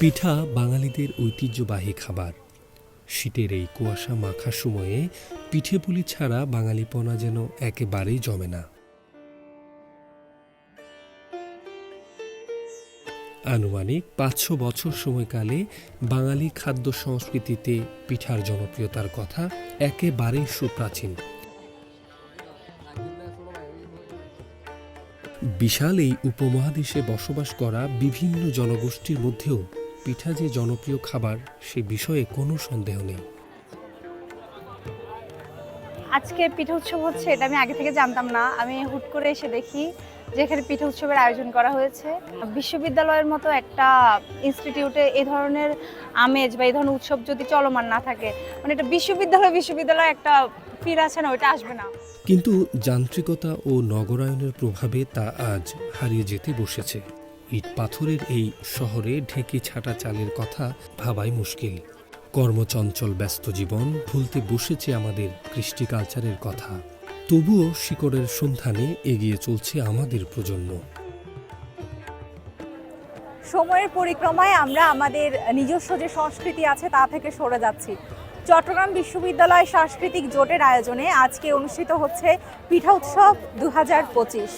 পিঠা বাঙালিদের ঐতিহ্যবাহী খাবার। শীতের এই কুয়াশা মাখা সময়ে পিঠেপুলি ছাড়া বাঙালিপনা যেন একেবারেই জমে না। আনুমানিক ৫০০ বছর সময়কালে বাঙালি খাদ্য সংস্কৃতিতে পিঠার জনপ্রিয়তার কথা একেবারেই সুপ্রাচীন। বিশাল এই উপমহাদেশে বসবাস করা বিভিন্ন জনগোষ্ঠীর মধ্যেও পিঠা যে জনপ্রিয় খাবার সে বিষয়ে কোনো সন্দেহ নেই। আজকে পিঠা উৎসব হচ্ছে এটা আমি আগে থেকে জানতাম না। আমি হুট করে এসে দেখি যে এখানে পিঠা উৎসবের আয়োজন করা হয়েছে। বিশ্ববিদ্যালয়ের মতো একটা ইনস্টিটিউটে এই ধরনের আমেজ বা এই ধরনের উৎসব যদি চলমান না থাকে, মানে এটা বিশ্ববিদ্যালয় একটা ফির আছে না, ওইটা আসবে না। কিন্তু যান্ত্রিকতা ও নগরায়নের প্রভাবে তা আজ হারিয়ে যেতে বসেছে। ইট পাথরের এই শহরে ঢেঁকি ছাটা চালের কথা ভাবাই মুশকিল। কর্মচঞ্চল ব্যস্ত জীবন ভুলতে বসেছে আমাদের কৃষ্টি কালচারের কথা। তবুও শিকড়ের সন্ধানে এগিয়ে চলছে আমাদের প্রজন্ম। সময়ের পরিক্রমায় আমরা আমাদের নিজস্ব যে সংস্কৃতি আছে তা থেকে সরে যাচ্ছি। চট্টগ্রাম বিশ্ববিদ্যালয় সাংস্কৃতিক জোটের আয়োজনে আজকে অনুষ্ঠিত হচ্ছে পিঠা উৎসব ২০২৫।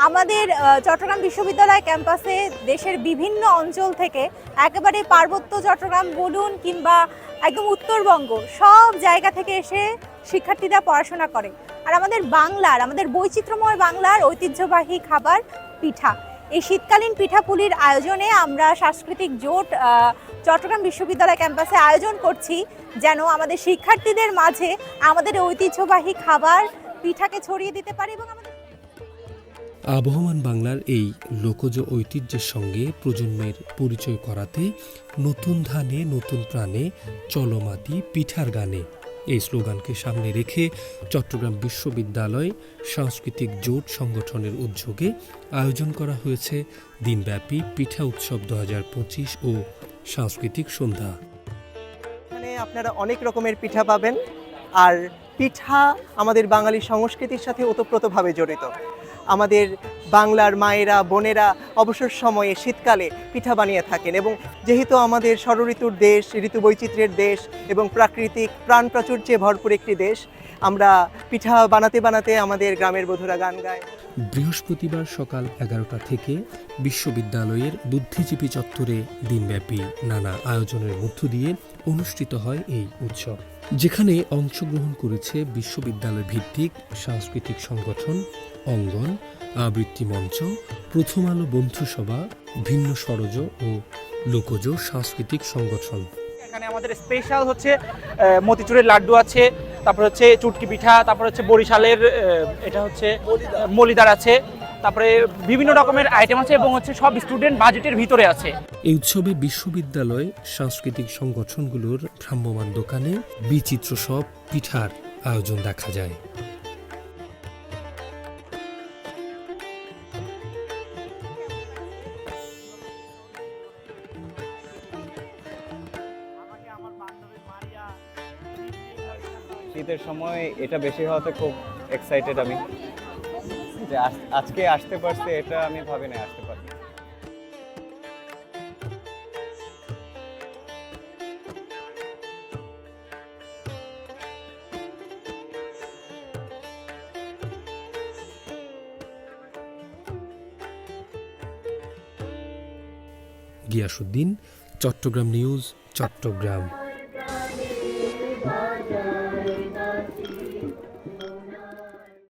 আমাদের চট্টগ্রাম বিশ্ববিদ্যালয় ক্যাম্পাসে দেশের বিভিন্ন অঞ্চল থেকে, একেবারে পার্বত্য চট্টগ্রাম বলুন কিংবা একদম উত্তরবঙ্গ, সব জায়গা থেকে এসে শিক্ষার্থীরা পড়াশোনা করে। আর আমাদের বৈচিত্র্যময় বাংলার ঐতিহ্যবাহী খাবার পিঠা। এই শীতকালীন পিঠাপুলির আয়োজনে আমরা সাংস্কৃতিক জোট চট্টগ্রাম বিশ্ববিদ্যালয় ক্যাম্পাসে আয়োজন করছি যেন আমাদের শিক্ষার্থীদের মাঝে আমাদের ঐতিহ্যবাহী খাবার পিঠাকে ছড়িয়ে দিতে পারি এবং আমাদের আবহমান বাংলার এই লোকজ ঐতিহ্যের সঙ্গে প্রজন্মের পরিচয় করাতে নতুন ধানে নতুন প্রাণে চলমাতি পিঠার গানে, এই স্লোগানকে সামনে রেখে চট্টগ্রাম বিশ্ববিদ্যালয় সাংস্কৃতিক জোট সংগঠনের উদ্যোগে আয়োজন করা হয়েছে দিনব্যাপী পিঠা উৎসব ২০২৫ ও সাংস্কৃতিক সন্ধ্যা। এখানে আপনারা অনেক রকমের পিঠা পাবেন, আর পিঠা আমাদের বাঙালি সংস্কৃতির সাথে ওতপ্রোতভাবে জড়িত। আমাদের বাংলার মায়েরা বোনেরা অবসর সময়ে শীতকালে পিঠা বানিয়ে থাকেন, এবং যেহেতু আমাদের ষড়ঋতুর দেশ, ঋতু বৈচিত্র্যের দেশ এবং প্রাকৃতিক প্রাণ প্রাচুর্যে ভরপুর একটি দেশ, আমরা পিঠা বানাতে বানাতে আমাদের গ্রামের বধূরা গান গায়। বৃহস্পতিবার সকাল ১১টা থেকে বিশ্ববিদ্যালয়ের বুদ্ধিজীবী চত্বরে দিনব্যাপী নানা আয়োজনের মধ্য দিয়ে অনুষ্ঠিত হয় এই উৎসব, যেখানে অংশগ্রহণ করেছে বিশ্ববিদ্যালয় ভিত্তিক সাংস্কৃতিক সংগঠন, অঙ্গন, আবৃত্তি মঞ্চ, প্রথম আলো বন্ধুসভা, ভিন্ন সরজ ও লোকজ সাংস্কৃতিক সংগঠন। এখানে আমাদের স্পেশাল হচ্ছে মতিচুরের লাড্ডু আছে, তারপর হচ্ছে চুটকি পিঠা, তারপর হচ্ছে বরিশালের এটা হচ্ছে মলিদার আছে, তারপরে বিভিন্ন রকমের আইটেম আছে এবং হচ্ছে সব স্টুডেন্ট বাজেটের ভিতরে আছে। এই উৎসবে বিশ্ববিদ্যালয় সাংস্কৃতিক সংগঠনগুলোর ভ্রাম্যমাণ দোকানে বিচিত্র সব পিঠার আয়োজন দেখা যায়। শীতের সময় এটা বেশি হওয়াতে খুব এক্সাইটেড আমি, যে আজকে আসতে পারছি, এটা আমি ভাবি না আসতে পারছি। গিয়াসউদ্দিন, চট্টগ্রাম নিউজ, চট্টগ্রাম।